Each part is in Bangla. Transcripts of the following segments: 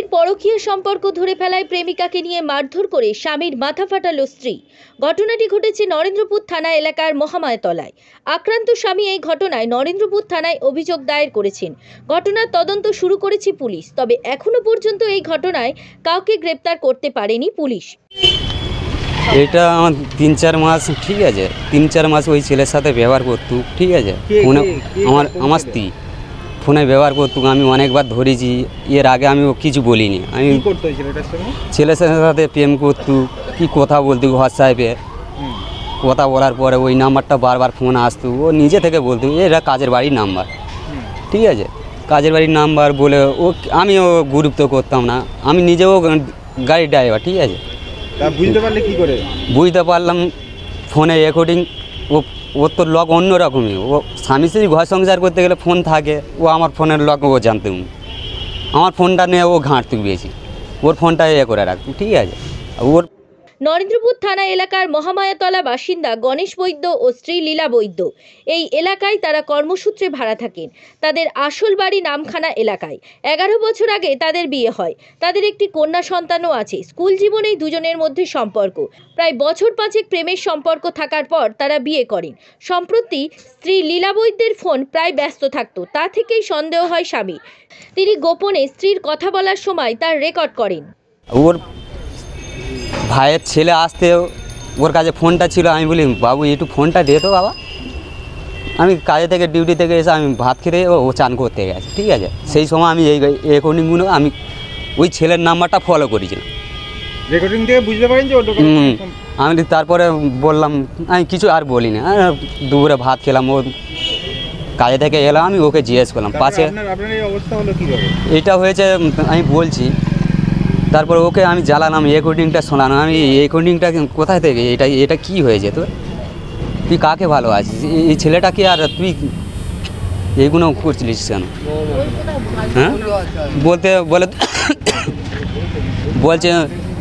স্বামীর পরকীয়া সম্পর্ক ধরে ফেলায় প্রেমিকাকে নিয়ে মারধর করে স্বামীর মাথা ফাটালো স্ত্রী। ঘটনাটি ঘটেছে নরেন্দ্রপুর থানা এলাকার মহামায়াতলায়। আক্রান্ত স্বামী এই ঘটনায় নরেন্দ্রপুর থানায় অভিযোগ দায়ের করেছেন। ঘটনার তদন্ত শুরু করেছে পুলিশ, তবে এখনো পর্যন্ত এই ঘটনায় কাউকে গ্রেপ্তার করতে পারেনি পুলিশ। এটা আমার 3-4 মাস, ঠিক আছে, 3-4 মাস ওই ছেলের সাথে ব্যবহার করতো, ঠিক আছে। আমার স্ত্রী ফোনে ব্যবহার করতো, আমি অনেকবার ধরেছি। এর আগে আমি কিছু বলিনি। আমি ছেলের সাথে প্রেম করতো, কি কথা বলতো হোয়াটসঅ্যাপে, কথা বলার পরে ওই নাম্বারটা বারবার ফোন আসতো। ও নিজে থেকে বলতো এরা কাজের বাড়ির নাম্বার, ঠিক আছে, কাজের বাড়ির নাম্বার বলে আমিও গুরুত্ব করতাম না। আমি নিজেও গাড়ির ড্রাইভার, ঠিক আছে। বুঝতে পারলে কি করে? বুঝতে পারলাম ফোনে রেকর্ডিং। ওর তো লক অন্য রকমই। ও স্বামী স্ত্রী ঘর সংসার করতে গেলে ফোন থাকে, ও আমার ফোনের লক ও জানতো। আমার ফোনটা নিয়ে ও ঘাঁটতো বেশি, ওর ফোনটা করে রাখতো, ঠিক আছে। ওর নরেন্দ্রপুর থানা এলাকার মহামায়াতলা বাসিন্দা গণেশ বৈদ্য ও স্ত্রী লীলা বৈদ্য এই এলাকায় তারা কর্মসূত্রে ভাড়া থাকেন। তাদের আসল বাড়ি নামখানা এলাকায়। 11 বছর আগে তাদের বিয়ে হয়। তাদের একটি কন্যা সন্তানও আছে। স্কুল জীবনেই দুজনের মধ্যে সম্পর্ক। প্রায় বছর 5 প্রেমের সম্পর্ক থাকার পর তারা বিয়ে করেন। সম্প্রতি স্ত্রী লীলা বৈদ্যের ফোন প্রায় ব্যস্ত থাকতো, তা থেকেই সন্দেহ হয় স্বামী। তিনি গোপনে স্ত্রীর কথা বলার সময় তার রেকর্ড করেন। ওর ভাইয়ের ছেলে আসতে ওর কাছে ফোনটা ছিল। আমি বলি বাবু একটু ফোনটা দে তো বাবা। আমি কাজে থেকে ডিউটি থেকে এসে আমি ভাত খেতে ও চান করতে গেছে, ঠিক আছে। সেই সময় আমি এই রেকর্ডিংগুলো আমি ওই ছেলের নাম্বারটা ফলো করেছিলাম। রেকর্ডিং থেকে বুঝতে পারেন যে আমি তারপরে বললাম, আমি কিছু আর বলি না। দুপুরে ভাত খেলাম, ও কাজে থেকে এলাম, আমি ওকে জিজ্ঞেস করলাম পাশে আপনার এই অবস্থা হলো কীভাবে? এটা হয়েছে আমি বলছি। তারপর ওকে আমি জ্বালালাম, রেকর্ডিংটা শোনানো। আমি রেকর্ডিংটা কোথায় থেকে, এটা কি হয়েছে তোর? তুই কাকে ভালো আছিস? এই ছেলেটাকে আর তুই এইগুলো করছিলিস কেন? হ্যাঁ বলছে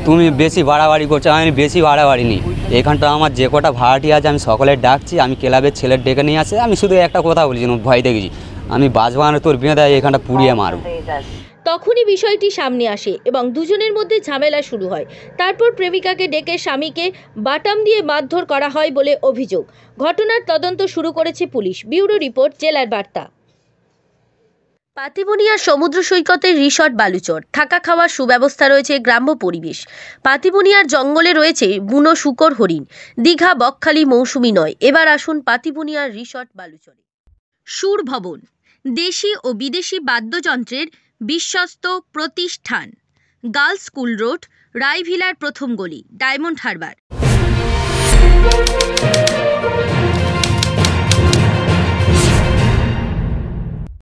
তুমি বেশি বাড়াবাড়ি করছো। আমি বেশি বাড়াবাড়ি নিই। এখানটা আমার যে কটা ভাড়াটি আছে আমি সকলের ডাকছি। আমি ক্লাবের ছেলের ডেকে নিয়ে আসে। আমি শুধু একটা কথা বলছি, ভয় দেখেছি আমি বাজবানে তোর বেঁধে এখানটা পুড়িয়ে মারব। তখনই বিষয়টি সামনে আসে এবং দুজনের মধ্যে ঝামেলা শুরু হয়। তারপর প্রেমিকাকে ডেকে স্বামীকে বাটাম দিয়ে মারধর করা হয় বলে অভিযোগ। ঘটনার তদন্ত শুরু করেছে পুলিশ। ব্যুরো রিপোর্ট, জেলার বার্তা। পাতিবনিয়ার সমুদ্র সৈকতের রিসর্ট বালুচর। থাকা খাওয়ার সুব্যবস্থা রয়েছে, গ্রাম্য পরিবেশ। পাতিবনিয়ার জঙ্গলে রয়েছে বুনো শূকর হরিণ। দীঘা বকখালি মৌসুমি নয়। এবার আসুন পাতিবনিয়ার রিসর্ট বালুচরে। সুর ভবন, দেশি ও বিদেশি বাদ্যযন্ত্রের বিশ্বস্ত প্রতিষ্ঠান। গার্লস স্কুল রোড, রায়ভিলার প্রথম গলি, ডায়মন্ড হারবার।